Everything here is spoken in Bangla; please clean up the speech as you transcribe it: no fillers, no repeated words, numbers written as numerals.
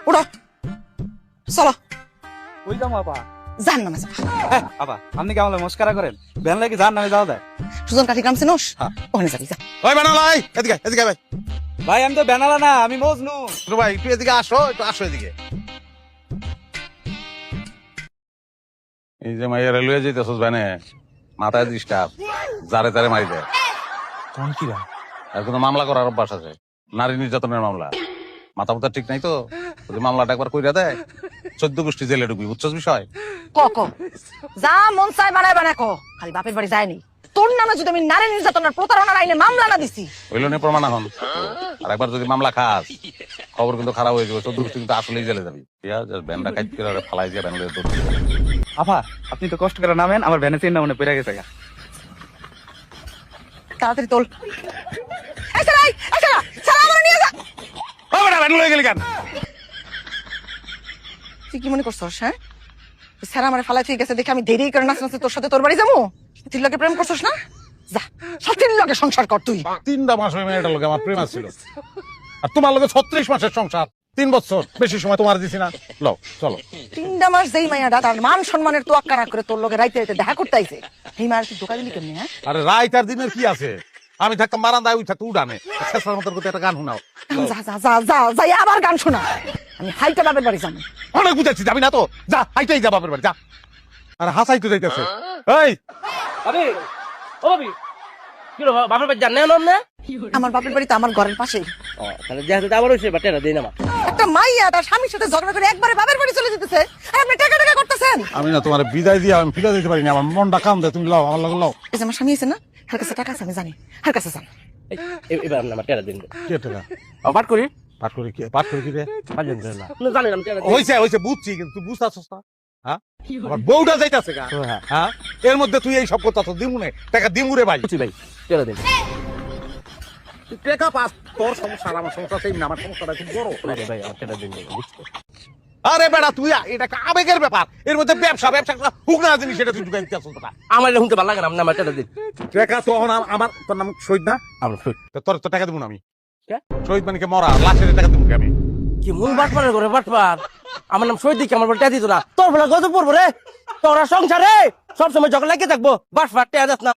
উঠো চলো ওই যাবো আপা। জান নামে যাবা। আপা আপনি কি আমার মস্কারা করেন? ভ্যান লাগে যার নামে যাওয়া যায়। সুজন কাঠি গ্রাম চিনোস? ওখানে যাবি যা। ওই বানালাই এদিকে এদিকে ভাই ভাই আমি তো বেনালা না, আমি মজনু। ছোট ভাই একটু এদিকে আসো, একটু আসো এদিকে। এই যে মাইয়া রেলওয়ে যেতেছস ভ্যানে, মাথায় ডিস্টার্ব, জারে তারে মারি দেয়। কোন কি ভাই? আর কোনো মামলা করার অভ্যাস আছে, নারী নির্যাতনের মামলা। মাথা মুথা ঠিক নাই তো, যদি মামলাটা একবার কইরা দেয় 14 গোষ্ঠী জেলে ঢুকবি, বুঝছস বিষয়? ক ক যা মন চাই বানায় বানায় ক, খালি বাপের বাড়ি যায়নি। তোর নামে যদি আমি নারী নির্যাতনের প্রতারণার আইনে মামলা না দিছি, হইল নে প্রমাণ এখন। আর একবার যদি মামলা খাস, খবর কিন্তু খারাপ হয়ে যাবে, 14 গোষ্ঠী কিন্তু আসলেই জেলে যাবি। ব্যানটা কাজ করে ফালাই দিয়ে ব্যান আপা আপনি তো কষ্ট করে নামেন, আমার ভ্যানে চিন্তা মনে পড়ে গেছে গা। তাড়াতাড়ি তোল। এই সারাই, এই সারা, সারা আমার নিয়ে যা। ভ্যান লয়ে গেলি কেন? তুই কি মনে করছস? হ্যাঁ, স্যার আমার ফালাই ঠিক আছে দেখে আমি দেরি করে নাচ নাচতে তোর সাথে তোর বাড়ি যাবো? তুই লগে প্রেম করছস না? যা সাথীর লগে সংসার কর তুই। 3টা মাস ওই মেয়েটার লগে আমার প্রেম ছিল, আর তোমার লগে 36 মাসের সংসার, 3 বছর বেশি সময় তোমার দিছি না। লও চলো। 3টা মাস যেই মাইয়াটা তার মান সম্মানের তোয়াক্কা না করে তোর লগে রাইতে রাইতে দেখা করতে আইছে, এই মায়ের তুই ধোকা দিলি কেমনি? হ্যাঁ, আরে রাত আর দিনের কি আছে? আমি থাকতাম বারান্দায়, ওই থাকতো উড়ানে। শেষের মতো একটা গান শোনাও। যা যা যা যা যাই আবার গান শোনা। আমি হাইটা বাপের বাড়ি যাবো। অনেক বুঝাচ্ছি, যাবি না তো যা, হাইটাই যা বাপের বাড়ি যা। আর হাসাই তো যাইতেছে। এই আরে ও ভাবি কি রে বাপের বাড়ি জানেন না? আমার বাপের বাড়ি তো আমার ঘরের পাশেই। ও তাহলে যেহেতু আবার হইছে বাটেরা দেই না মা। একটা মাইয়া তার স্বামীর সাথে ঝগড়া করে একবারে বাপের বাড়ি চলে যেতেছে, আর আপনি টাকা টাকা করতেছেন। আমি না তোমার বিদায় দিয়ে আমি ফিরে দিতে পারিনি, আমার মনটা কাম দেয়। তুমি লাও, আমার লগে লাও। এই যে আমার স্বামী আছে না, হার কাছে টাকা আছে আমি জানি, হার কাছে যান। এবার না বাটেরা দিন। কে টাকা? পাঠ করি পাঠ করে কি? পাঠ করে কি রে? পাঁচজন দেন না। আপনি জানেন আমি টেরা দিই। হইছে হইছে বুঝছি, কিন্তু তুই বুঝতাছস না। হ্যাঁ, আমার বউটা যাইতাছে গা। হ্যাঁ হ্যাঁ, এর মধ্যে তুই এই সব করতাছস। দিমুনে টাকা দিমুরে ভাই। বুঝছি ভাই টেরা দিন। তুই টাকা পাস, তোর সমস্যা আর আমার সমস্যা সেম না, আমার সমস্যাটা খুব বড়। আরে ভাই আমার টেরা দিন বুঝছো? আরে বেটা তুই এটা একটা আবেগের ব্যাপার, এর মধ্যে ব্যবসা একটা হুক না জিনিস, সেটা তুই ঢুকাই দিতেছস না। আমার এটা শুনতে ভালো লাগে না, আপনি আমার টেরা দিন। টাকা তো আমার, তোর নাম শহীদ না? আমরা ফুট তোর তো টাকা দিব না আমি। কে? শহীদ মানে কি মরা, লাশের টাকা দিব আমি? কি মূল বাটপারের ঘরে বাটপার। আমার নাম শহীদ দিকে আমার বলে টেরা দিত না। তোর বলে গজব পড়বো রে, তোরা সংসারে সবসময় ঝগড়া লাগিয়ে থাকবো, বাটপার টেরা দিস না।